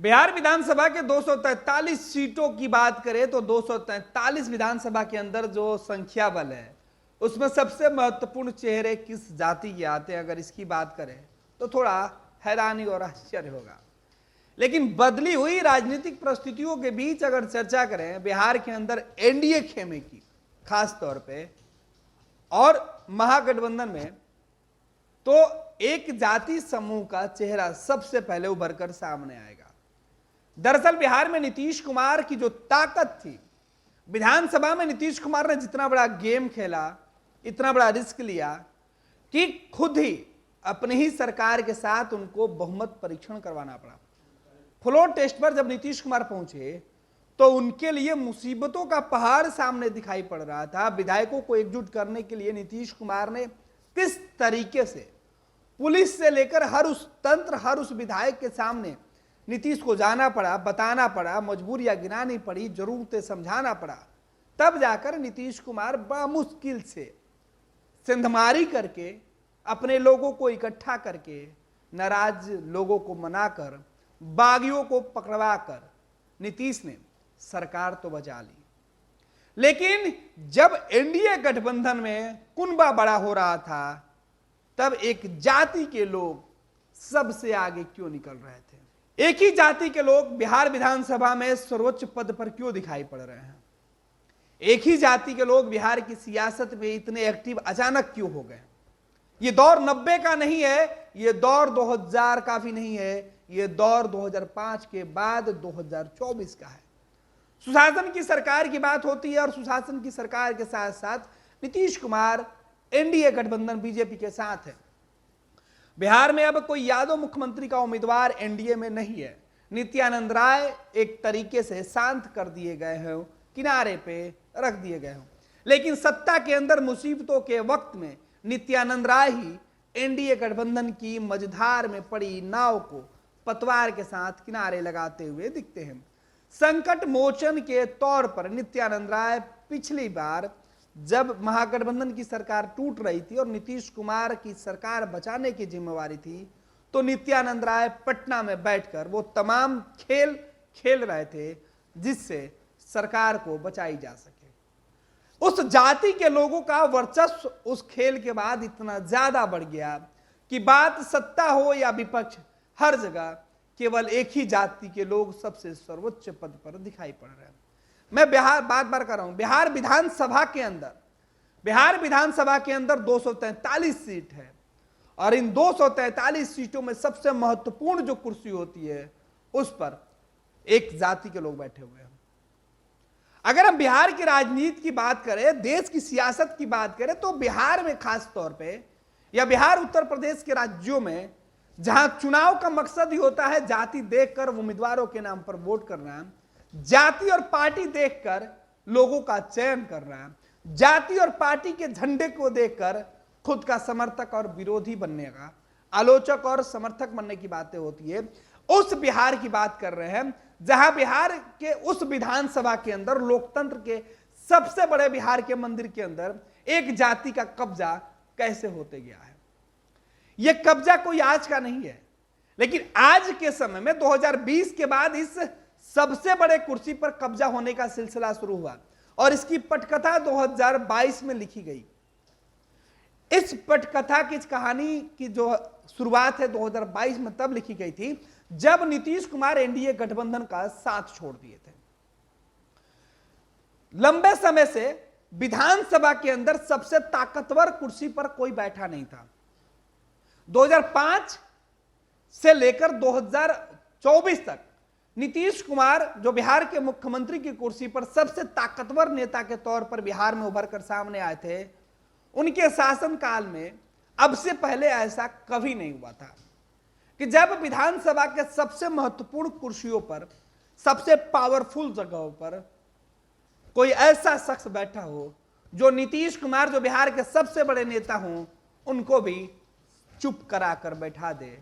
बिहार विधानसभा के 243 सीटों की बात करें तो 243 विधानसभा के अंदर जो संख्या बल है उसमें सबसे महत्वपूर्ण चेहरे किस जाति के आते हैं, अगर इसकी बात करें तो थोड़ा हैरानी और आश्चर्य होगा। लेकिन बदली हुई राजनीतिक परिस्थितियों के बीच अगर चर्चा करें बिहार के अंदर एनडीए खेमे की खास तौर पे और महागठबंधन में, तो एक जाति समूह का चेहरा सबसे पहले उभर कर सामने आएगा। दरअसल बिहार में नीतीश कुमार की जो ताकत थी, विधानसभा में नीतीश कुमार ने जितना बड़ा गेम खेला, इतना बड़ा रिस्क लिया कि खुद ही अपनी ही सरकार के साथ उनको बहुमत परीक्षण करवाना पड़ा। फ्लोर टेस्ट पर जब नीतीश कुमार पहुंचे तो उनके लिए मुसीबतों का पहाड़ सामने दिखाई पड़ रहा था। विधायकों को एकजुट करने के लिए नीतीश कुमार ने किस तरीके से पुलिस से लेकर हर उस तंत्र, हर उस विधायक के सामने नीतीश को जाना पड़ा, बताना पड़ा, मजबूरियां गिनानी पड़ी, जरूरतें समझाना पड़ा, तब जाकर नीतीश कुमार बड़ा मुश्किल से सिंधमारी करके अपने लोगों को इकट्ठा करके, नाराज लोगों को मनाकर, बागियों को पकड़वाकर नीतीश ने सरकार तो बचा ली। लेकिन जब एनडीए गठबंधन में कुनबा बड़ा हो रहा था तब एक जाति के लोग सबसे आगे क्यों निकल रहे थे? एक ही जाति के लोग बिहार विधानसभा में सर्वोच्च पद पर क्यों दिखाई पड़ रहे हैं? एक ही जाति के लोग बिहार की सियासत में इतने एक्टिव अचानक क्यों हो गए? ये दौर 90 का नहीं है, ये दौर 2000 का भी नहीं है, ये दौर 2005 के बाद 2024 का है। सुशासन की सरकार की बात होती है और सुशासन की सरकार के साथ साथ नीतीश कुमार एनडीए गठबंधन बीजेपी के साथ है। बिहार में अब कोई यादव मुख्यमंत्री का उम्मीदवार एनडीए में नहीं है। नित्यानंद राय एक तरीके से शांत कर दिए गए हैं, किनारे पे रख दिए गए हैं। लेकिन सत्ता के अंदर मुसीबतों के वक्त में नित्यानंद राय ही एनडीए गठबंधन की मझधार में पड़ी नाव को पतवार के साथ किनारे लगाते हुए दिखते हैं। संकट मोचन के तौर पर नित्यानंद राय पिछली बार जब महागठबंधन की सरकार टूट रही थी और नीतीश कुमार की सरकार बचाने की जिम्मेवारी थी, तो नित्यानंद राय पटना में बैठकर वो तमाम खेल खेल रहे थे जिससे सरकार को बचाई जा सके। उस जाति के लोगों का वर्चस्व उस खेल के बाद इतना ज्यादा बढ़ गया कि बात सत्ता हो या विपक्ष, हर जगह केवल एक ही जाति के लोग सबसे सर्वोच्च पद पर दिखाई पड़ रहे हैं। मैं बिहार बार बार कर रहा हूं, बिहार विधानसभा के अंदर 243 सीट है और इन 243 सीटों में सबसे महत्वपूर्ण जो कुर्सी होती है उस पर एक जाति के लोग बैठे हुए हैं। अगर हम बिहार की राजनीति की बात करें, देश की सियासत की बात करें, तो बिहार में खास तौर पे या बिहार उत्तर प्रदेश के राज्यों में जहां चुनाव का मकसद ही होता है जाति देखकर उम्मीदवारों के नाम पर वोट करना, जाति और पार्टी देखकर लोगों का चयन करना, जाति और पार्टी के झंडे को देखकर खुद का समर्थक और विरोधी बनने का, आलोचक और समर्थक बनने की बातें होती है। उस बिहार की बात कर रहे हैं जहां बिहार के उस विधानसभा के अंदर लोकतंत्र के सबसे बड़े बिहार के मंदिर के अंदर एक जाति का कब्जा कैसे होते गया है। यह कब्जा कोई आज का नहीं है, लेकिन आज के समय में 2020 के बाद इस सबसे बड़े कुर्सी पर कब्जा होने का सिलसिला शुरू हुआ और इसकी पटकथा 2022 में लिखी गई। इस पटकथा की, इस कहानी की जो शुरुआत है 2022 में तब लिखी गई थी जब नीतीश कुमार एनडीए गठबंधन का साथ छोड़ दिए थे। लंबे समय से विधानसभा के अंदर सबसे ताकतवर कुर्सी पर कोई बैठा नहीं था। 2005 से लेकर 2024 तक नीतीश कुमार जो बिहार के मुख्यमंत्री की कुर्सी पर सबसे ताकतवर नेता के तौर पर बिहार में उभर कर सामने आए थे, उनके शासनकाल में अब से पहले ऐसा कभी नहीं हुआ था कि जब विधानसभा के सबसे महत्वपूर्ण कुर्सियों पर, सबसे पावरफुल जगहों पर कोई ऐसा शख्स बैठा हो जो नीतीश कुमार जो बिहार के सबसे बड़े नेता हों उनको भी चुप करा कर बैठा दे,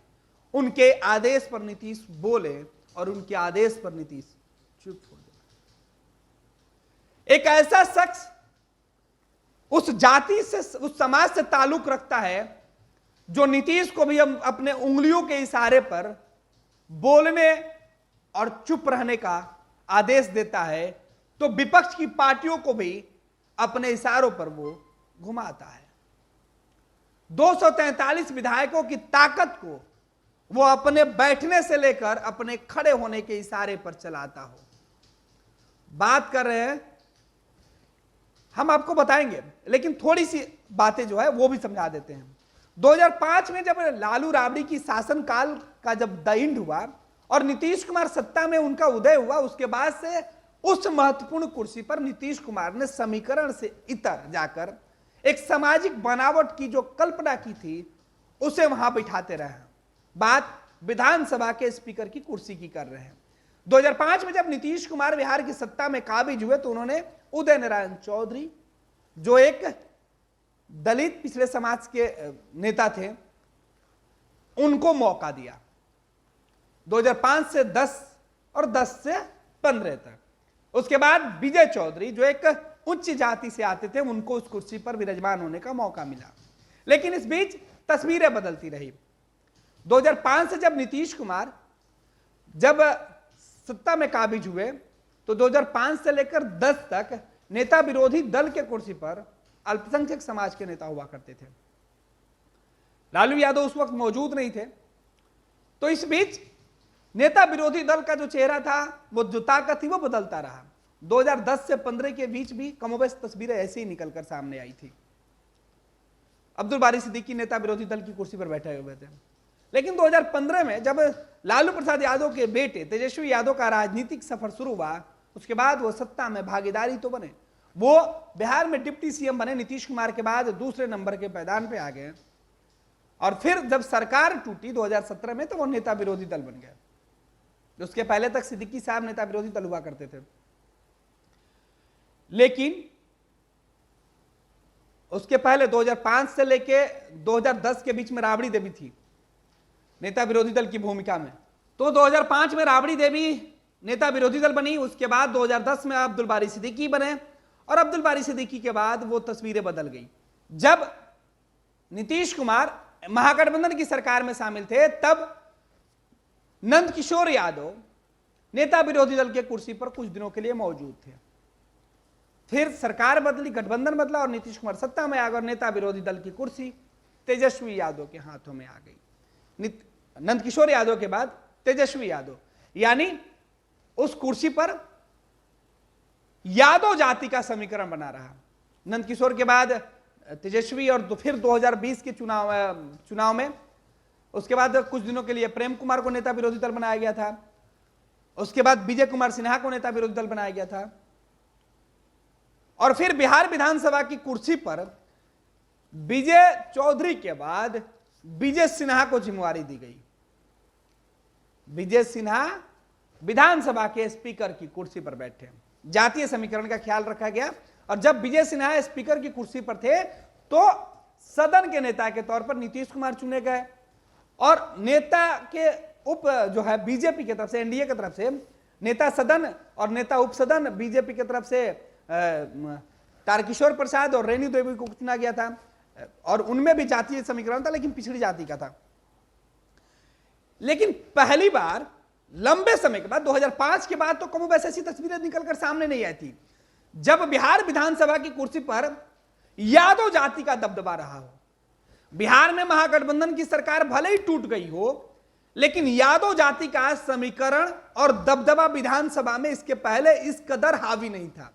उनके आदेश पर नीतीश बोले और उनके आदेश पर नीतीश चुप हो जाए। एक ऐसा शख्स उस जाति से, उस समाज से ताल्लुक रखता है जो नीतीश को भी हम अपने उंगलियों के इशारे पर बोलने और चुप रहने का आदेश देता है तो विपक्ष की पार्टियों को भी अपने इशारों पर वो घुमाता है। 243 विधायकों की ताकत को वो अपने बैठने से लेकर अपने खड़े होने के इशारे पर चलाता हो। बात कर रहे हैं, हम आपको बताएंगे, लेकिन थोड़ी सी बातें जो है वो भी समझा देते हैं। 2005 में जब लालू राबड़ी की शासनकाल का जब द एंड हुआ और नीतीश कुमार सत्ता में उनका उदय हुआ, उसके बाद से उस महत्वपूर्ण कुर्सी पर नीतीश कुमार ने समीकरण से इतर जाकर एक सामाजिक बनावट की जो कल्पना की थी उसे वहां बिठाते रहे। बात विधानसभा के स्पीकर की कुर्सी की कर रहे हैं। 2005 में जब नीतीश कुमार बिहार की सत्ता में काबिज हुए तो उन्होंने उदय नारायण चौधरी, जो एक दलित पिछड़े समाज के नेता थे, उनको मौका दिया 2005 से 10 और 10 से 15 तक। उसके बाद विजय चौधरी, जो एक उच्च जाति से आते थे, उनको उस कुर्सी पर विराजमान होने का मौका मिला। लेकिन इस बीच तस्वीरें बदलती रही। 2005 से जब नीतीश कुमार जब सत्ता में काबिज हुए तो 2005 से लेकर 10 तक नेता विरोधी दल के कुर्सी पर अल्पसंख्यक समाज के नेता हुआ करते थे। लालू यादव उस वक्त मौजूद नहीं थे, तो इस बीच नेता विरोधी दल का जो चेहरा था, वो जो ताकत थी, वो बदलता रहा। 2010 से 15 के बीच भी कमोबेश तस्वीरें ऐसे ही निकलकर सामने आई थी। अब्दुल बारी सिद्दीकी नेता विरोधी दल की कुर्सी पर बैठे हुए थे। लेकिन 2015 में जब लालू प्रसाद यादव के बेटे तेजस्वी यादव का राजनीतिक सफर शुरू हुआ, उसके बाद वो सत्ता में भागीदारी तो बने, वो बिहार में डिप्टी सीएम बने, नीतीश कुमार के बाद दूसरे नंबर के पैदान पे आ गए। और फिर जब सरकार टूटी 2017 में, तो वो नेता विरोधी दल बन गए। उसके पहले तक सिद्दीकी साहब नेता विरोधी दल हुआ करते थे। लेकिन उसके पहले 2005 से लेके 2010 के बीच में राबड़ी देवी थी नेता विरोधी दल की भूमिका में। तो 2005 में राबड़ी देवी नेता विरोधी दल बनी। उसके बाद 2010 में अब्दुल बारी सिद्दीकी बने, और अब्दुल बारी सिद्दीकी के बाद वो तस्वीरें बदल गई। जब नीतीश कुमार महागठबंधन की सरकार में शामिल थे, तब नंद किशोर यादव नेता विरोधी दल के कुर्सी पर कुछ दिनों के लिए मौजूद थे। फिर सरकार बदली, गठबंधन बदला और नीतीश कुमार सत्ता में आ गए और नेता विरोधी दल की कुर्सी तेजस्वी यादव के हाथों में आ गई। नंद किशोर यादव के बाद तेजस्वी यादव, यानी उस कुर्सी पर यादव जाति का समीकरण बना रहा। नंद किशोर के बाद तेजस्वी, और फिर 2020 के चुनाव में उसके बाद कुछ दिनों के लिए प्रेम कुमार को नेता विरोधी दल बनाया गया था। उसके बाद विजय कुमार सिन्हा को नेता विरोधी दल बनाया गया था। और फिर बिहार विधानसभा की कुर्सी पर विजय चौधरी के बाद विजय सिन्हा को जिम्मेवारी दी गई। विजय सिन्हा विधानसभा के स्पीकर की कुर्सी पर बैठे। जातीय समीकरण का ख्याल रखा गया, और जब विजय सिन्हा स्पीकर की कुर्सी पर थे तो सदन के नेता के तौर पर नीतीश कुमार चुने गए, और नेता के उप जो है बीजेपी की तरफ से, एनडीए की तरफ से नेता सदन और नेता उप सदन बीजेपी की तरफ से तारकिशोर प्रसाद और रेणु देवी को चुना गया था, और उनमें भी जातीय समीकरण था, लेकिन पिछड़ी जाति का था। लेकिन पहली बार लंबे समय के बाद 2005 के बाद तो कमोबेश ऐसी तस्वीरें निकलकर सामने नहीं आई थी, जब बिहार विधानसभा की कुर्सी पर यादव जाति का दबदबा रहा हो। बिहार में महागठबंधन की सरकार भले ही टूट गई हो, लेकिन यादव जाति का समीकरण और दबदबा विधानसभा में इसके पहले इस कदर हावी नहीं था।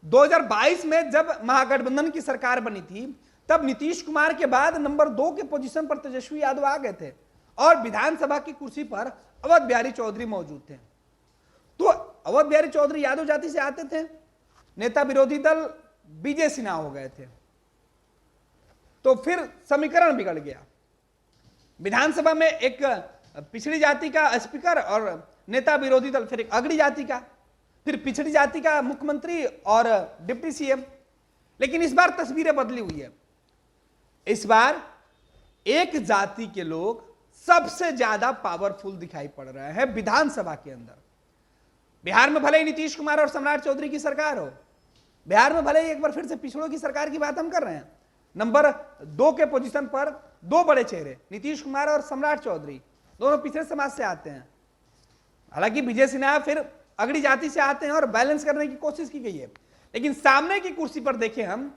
2022 में जब महागठबंधन की सरकार बनी थी, तब नीतीश कुमार के बाद नंबर 2 के पोजीशन पर तेजस्वी यादव आ गए थे, और विधानसभा की कुर्सी पर अवध बिहारी चौधरी मौजूद थे। तो अवध बिहारी चौधरी यादव जाति से आते थे, नेता विरोधी दल विजय सिन्हा हो गए थे, तो फिर समीकरण बिगड़ गया। विधानसभा में एक पिछड़ी जाति का स्पीकर और नेता विरोधी दल, फिर एक अगड़ी जाति का, फिर पिछड़ी जाति का मुख्यमंत्री और डिप्टी सीएम। लेकिन इस बार तस्वीरें बदली हुई है। इस बार एक जाति के लोग सबसे ज्यादा पावरफुल दिखाई पड़ रहे हैं विधानसभा के अंदर। बिहार में भले ही नीतीश कुमार और सम्राट चौधरी की सरकार हो, बिहार में भले ही एक बार फिर से पिछड़ों की सरकार की बात हम कर रहे हैं, नंबर 2 के पोजीशन पर 2 बड़े चेहरे नीतीश कुमार और सम्राट चौधरी, दोनों पिछड़े समाज से आते हैं। हालांकि विजय सिन्हा फिर अगड़ी जाति से आते हैं और बैलेंस करने की कोशिश की गई है, लेकिन सामने की कुर्सी पर देखें हम,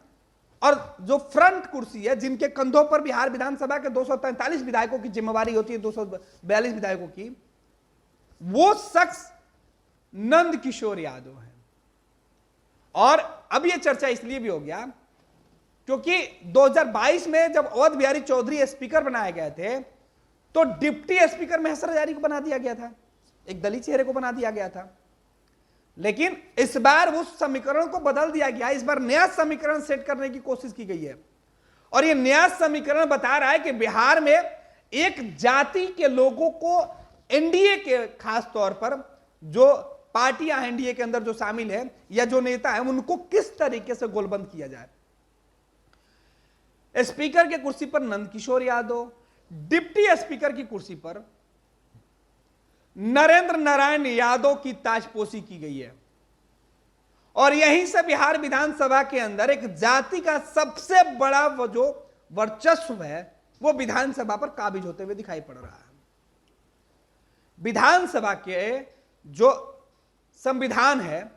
और जो फ्रंट कुर्सी है जिनके कंधों पर बिहार विधानसभा के 243 विधायकों की जिम्मेवारी होती है, 242 विधायकों की, वो शख्स नंद किशोर यादव है। और अब यह चर्चा इसलिए भी हो गया क्योंकि 2022 में जब अवध बिहारी चौधरी स्पीकर बनाए गए थे तो डिप्टी स्पीकर महेश हजारी को बना दिया गया था, एक दलित चेहरे को बना दिया गया था। लेकिन इस बार उस समीकरण को बदल दिया गया, इस बार नया समीकरण सेट करने की कोशिश की गई है। और यह नया समीकरण बता रहा है कि बिहार में एक जाति के लोगों को एनडीए के खास तौर पर जो पार्टियां एनडीए के अंदर जो शामिल है या जो नेता है उनको किस तरीके से गोलबंद किया जाए। स्पीकर के कुर्सी पर नंदकिशोर यादव, डिप्टी स्पीकर की कुर्सी पर नरेंद्र नारायण यादव की ताजपोशी की गई है। और यहीं से बिहार विधानसभा के अंदर एक जाति का सबसे बड़ा वो जो वर्चस्व है वो विधानसभा पर काबिज होते हुए दिखाई पड़ रहा है। विधानसभा के जो संविधान है,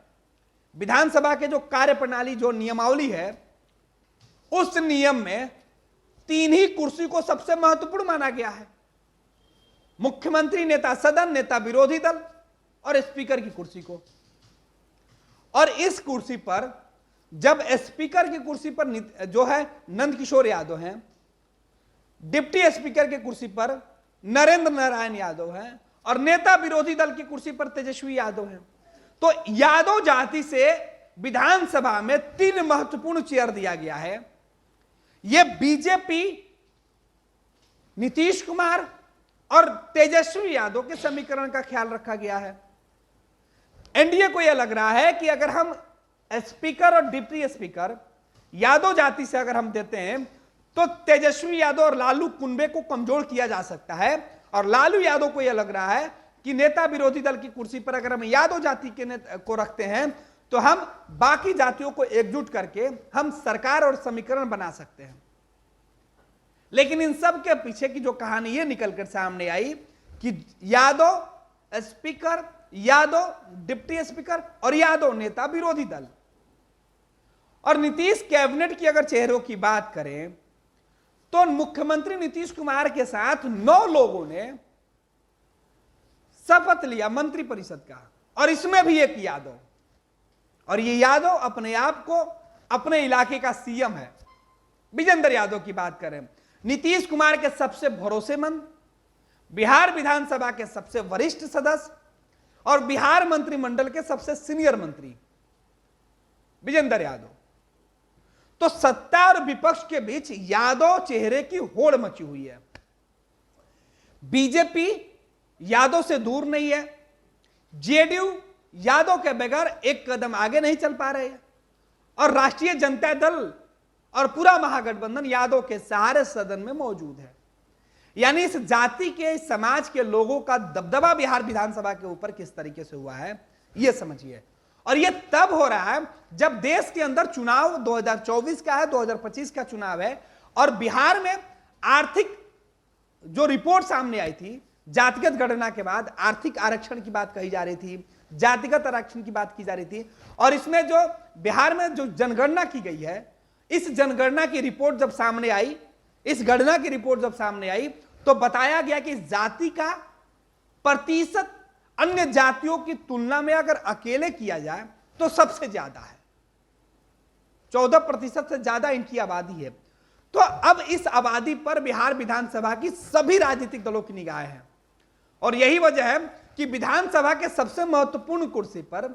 विधानसभा के जो कार्यप्रणाली, जो नियमावली है, उस नियम में 3 ही कुर्सी को सबसे महत्वपूर्ण माना गया है। मुख्यमंत्री, नेता सदन, नेता विरोधी दल और स्पीकर की कुर्सी को। और इस कुर्सी पर जब स्पीकर की कुर्सी पर जो है नंदकिशोर यादव हैं, डिप्टी स्पीकर की कुर्सी पर नरेंद्र नारायण यादव हैं और नेता विरोधी दल की कुर्सी पर तेजस्वी यादव हैं, तो यादव जाति से विधानसभा में 3 महत्वपूर्ण चेयर दिया गया है। यह बीजेपी, नीतीश कुमार और तेजस्वी यादव के समीकरण का ख्याल रखा गया है। एनडीए को यह लग रहा है कि अगर हम स्पीकर और डिप्टी स्पीकर यादव जाति से अगर हम देते हैं तो तेजस्वी यादव और लालू कुनबे को कमजोर किया जा सकता है। और लालू यादव को यह लग रहा है कि नेता विरोधी दल की कुर्सी पर अगर हम यादव जाति के को रखते हैं तो हम बाकी जातियों को एकजुट करके हम सरकार और समीकरण बना सकते हैं। लेकिन इन सब के पीछे की जो कहानी ये निकलकर सामने आई कि Yadav speaker, Yadav deputy speaker और यादव नेता विरोधी दल। और नीतीश कैबिनेट की अगर चेहरों की बात करें तो मुख्यमंत्री नीतीश कुमार के साथ 9 लोगों ने शपथ लिया मंत्रिपरिषद का, और इसमें भी एक यादव। और ये यादव अपने आप को अपने इलाके का सीएम है। विजेंद्र यादव की बात करें, नीतीश कुमार के सबसे भरोसेमंद, बिहार विधानसभा के सबसे वरिष्ठ सदस्य और बिहार मंत्रिमंडल के सबसे सीनियर मंत्री विजेंद्र यादव। तो सत्ता और विपक्ष के बीच यादव चेहरे की होड़ मची हुई है। बीजेपी यादव से दूर नहीं है, जेडीयू यादव के बगैर एक कदम आगे नहीं चल पा रहे हैं, और राष्ट्रीय जनता दल और पूरा महागठबंधन यादव के सहारे सदन में मौजूद है। यानी इस जाति के, इस समाज के लोगों का दबदबा बिहार विधानसभा के ऊपर किस तरीके से हुआ है यह समझिए। और यह तब हो रहा है जब देश के अंदर चुनाव 2024 का है, 2025 का चुनाव है, और बिहार में आर्थिक जो रिपोर्ट सामने आई थी, जातिगत गणना के बाद आर्थिक आरक्षण की बात कही जा रही थी, जातिगत आरक्षण की बात की जा रही थी, और इसमें जो बिहार में जो जनगणना की गई है, इस जनगणना की रिपोर्ट जब सामने आई, इस गणना की रिपोर्ट जब सामने आई तो बताया गया कि जाति का प्रतिशत अन्य जातियों की तुलना में अगर अकेले किया जाए तो सबसे ज्यादा है, 14% से ज्यादा इनकी आबादी है। तो अब इस आबादी पर बिहार विधानसभा की सभी राजनीतिक दलों की निगाहें हैं, और यही वजह है कि विधानसभा के सबसे महत्वपूर्ण कुर्सी पर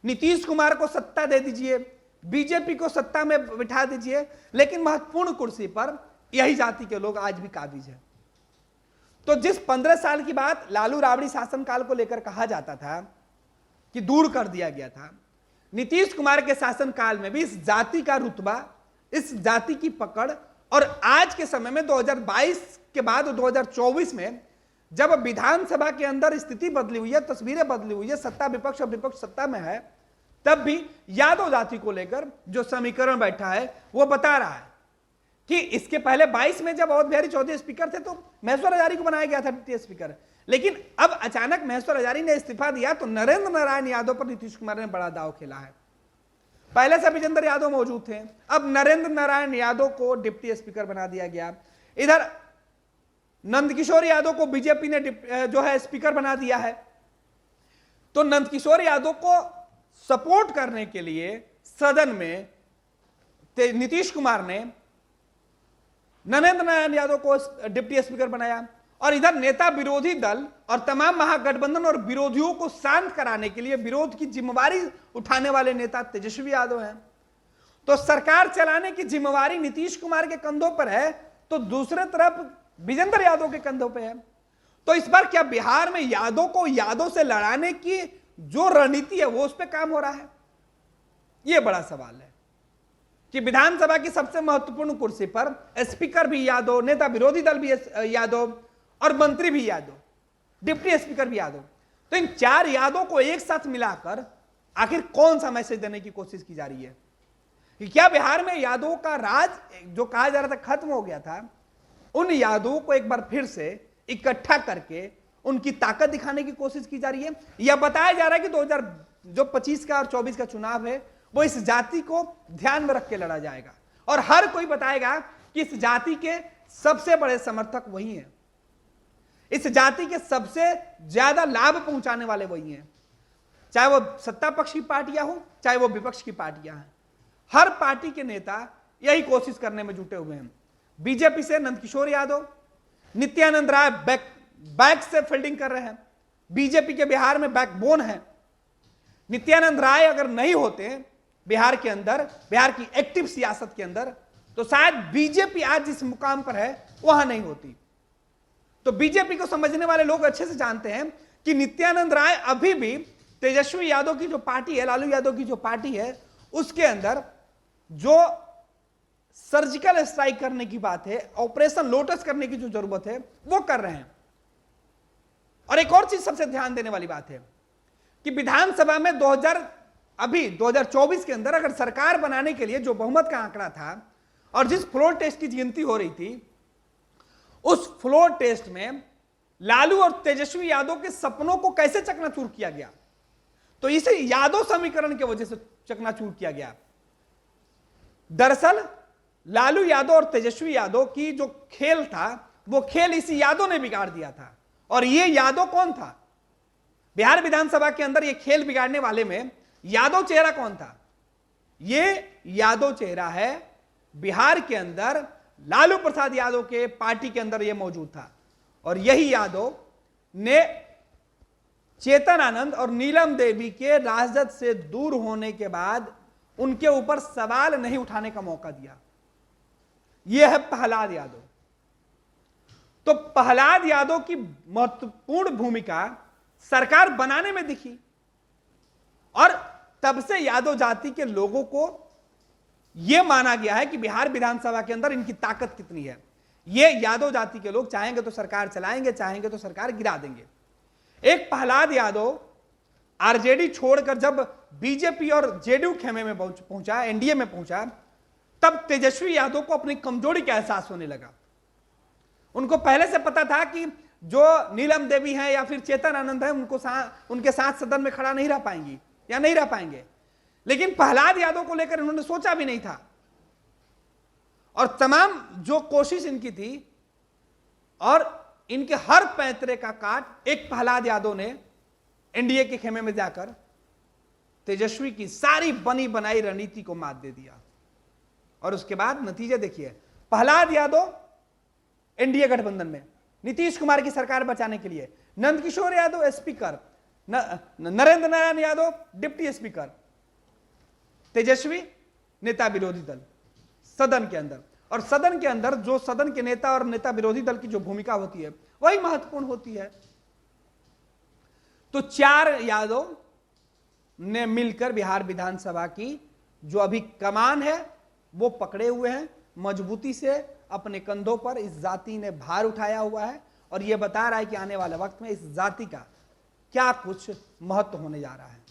नीतीश कुमार को सत्ता दे दीजिए, बीजेपी को सत्ता में बिठा दीजिए, लेकिन महत्वपूर्ण कुर्सी पर यही जाति के लोग आज भी काबिज हैं। तो जिस 15 साल की बात लालू राबड़ी शासनकाल को लेकर कहा जाता था कि दूर कर दिया गया था, नीतीश कुमार के शासनकाल में भी इस जाति का रुतबा, इस जाति की पकड़, और आज के समय में 2022 के बाद 2024 में जब विधानसभा के अंदर स्थिति बदली हुई है, तस्वीरें बदली हुई है, सत्ता विपक्ष और विपक्ष सत्ता में है, तब भी यादव जाति को लेकर जो समीकरण बैठा है वो बता रहा है कि इसके पहले 22 में जब अवध बिहारी चौधरी स्पीकर थे तो महेश्वर हजारी को बनाया गया था डिप्टी स्पीकर, लेकिन अब अचानक महेश्वर हजारी ने इस्तीफा दिया तो नरेंद्र नारायण यादव पर नीतीश कुमार ने बड़ा दांव खेला है। पहले से विजेंद्र यादव मौजूद थे, अब नरेंद्र नारायण यादव को डिप्टी स्पीकर बना दिया गया। इधर नंदकिशोर यादव को बीजेपी ने जो है स्पीकर बना दिया है। तो नंदकिशोर यादव को सपोर्ट करने के लिए सदन में नीतीश कुमार ने नरेंद्र नारायण यादव को डिप्टी स्पीकर बनाया, और इधर नेता विरोधी दल और तमाम महागठबंधन और विरोधियों को शांत कराने के लिए विरोध की जिम्मेवारी उठाने वाले नेता तेजस्वी यादव हैं। तो सरकार चलाने की जिम्मेवारी नीतीश कुमार के कंधों पर है, तो दूसरे तरफ विजेंद्र यादव के कंधों पर है। तो इस बार क्या बिहार में यादव को यादव से लड़ाने की जो रणनीति है वो उस पर काम हो रहा है? यह बड़ा सवाल है कि विधानसभा की सबसे महत्वपूर्ण कुर्सी पर स्पीकर भी यादव, नेता विरोधी दल भी यादव और मंत्री भी यादव, डिप्टी स्पीकर भी यादव। तो इन चार यादव को एक साथ मिलाकर आखिर कौन सा मैसेज देने की कोशिश की जा रही है कि क्या बिहार में यादवों का राज जो कहा जा रहा था खत्म हो गया था, उन यादवों को एक बार फिर से इकट्ठा करके उनकी ताकत दिखाने की कोशिश की जा रही है? यह बताया जा रहा है कि 2025 का और 24 का चुनाव है वो इस जाति को ध्यान में रख के लड़ा जाएगा, और हर कोई बताएगा कि इस जाति के सबसे बड़े समर्थक वही हैं, इस जाति के सबसे ज्यादा लाभ पहुंचाने वाले वही हैं, चाहे वो सत्ता पक्ष की पार्टियां हो चाहे वो विपक्ष की पार्टियां हैं। हर पार्टी के नेता यही कोशिश करने में जुटे हुए हैं। बीजेपी से नंदकिशोर यादव, नित्यानंद राय बैक से फील्डिंग कर रहे हैं, बीजेपी के बिहार में बैकबोन है। नित्यानंद राय अगर नहीं होते बिहार के अंदर, बिहार की एक्टिव सियासत के अंदर, तो शायद बीजेपी आज जिस मुकाम पर है वहां नहीं होती। तो बीजेपी को समझने वाले लोग अच्छे से जानते हैं कि नित्यानंद राय अभी भी तेजस्वी यादव की जो पार्टी है, लालू यादव की जो पार्टी है, उसके अंदर जो सर्जिकल स्ट्राइक करने की बात है, ऑपरेशन लोटस करने की जो जरूरत है वो कर रहे हैं। और एक और चीज सबसे ध्यान देने वाली बात है कि विधानसभा में 2024 के अंदर अगर सरकार बनाने के लिए जो बहुमत का आंकड़ा था और जिस फ्लोर टेस्ट की गिनती हो रही थी, उस फ्लोर टेस्ट में लालू और तेजस्वी यादव के सपनों को कैसे चकनाचूर किया गया? तो इसे यादव समीकरण की वजह से चकनाचूर किया गया। दरअसल लालू यादव और तेजस्वी यादव की जो खेल था वो खेल इसी यादव ने बिगाड़ दिया था। और ये यादव कौन था? बिहार विधानसभा के अंदर ये खेल बिगाड़ने वाले में यादव चेहरा कौन था? ये यादव चेहरा है बिहार के अंदर लालू प्रसाद यादव के पार्टी के अंदर यह मौजूद था। और यही यादव ने चेतन आनंद और नीलम देवी के राजद से दूर होने के बाद उनके ऊपर सवाल नहीं उठाने का मौका दिया। यह है प्रहलाद यादव। तो प्रहलाद यादव की महत्वपूर्ण भूमिका सरकार बनाने में दिखी, और तब से यादव जाति के लोगों को यह माना गया है कि बिहार विधानसभा के अंदर इनकी ताकत कितनी है। ये यादव जाति के लोग चाहेंगे तो सरकार चलाएंगे, चाहेंगे तो सरकार गिरा देंगे। एक प्रहलाद यादव आरजेडी छोड़कर जब बीजेपी और जेडीयू खेमे में पहुंचा, एनडीए में पहुंचा, तब तेजस्वी यादव को अपनी कमजोरी का एहसास होने लगा। उनको पहले से पता था कि जो नीलम देवी हैं या फिर चेतन आनंद है उनके साथ सदन में खड़ा नहीं रह पाएंगी या नहीं रह पाएंगे, लेकिन प्रहलाद यादव को लेकर इन्होंने सोचा भी नहीं था। और तमाम जो कोशिश इनकी थी और इनके हर पैंतरे का काट एक प्रहलाद यादव ने एनडीए के खेमे में जाकर तेजस्वी की सारी बनी बनाई रणनीति को मात दे दिया। और उसके बाद नतीजे देखिए, प्रहलाद यादव एनडीए गठबंधन में, नीतीश कुमार की सरकार बचाने के लिए Nandkishore Yadav speaker, Narendra Narayan Yadav deputy speaker, Tejashwi नेता विरोधी दल सदन के अंदर। और सदन के अंदर जो सदन के नेता और नेता विरोधी दल की जो भूमिका होती है वही महत्वपूर्ण होती है। तो चार यादव ने मिलकर बिहार विधानसभा की जो अभी कमान है वो पकड़े हुए हैं, मजबूती से अपने कंधों पर इस जाति ने भार उठाया हुआ है, और यह बता रहा है कि आने वाले वक्त में इस जाति का क्या कुछ महत्व होने जा रहा है।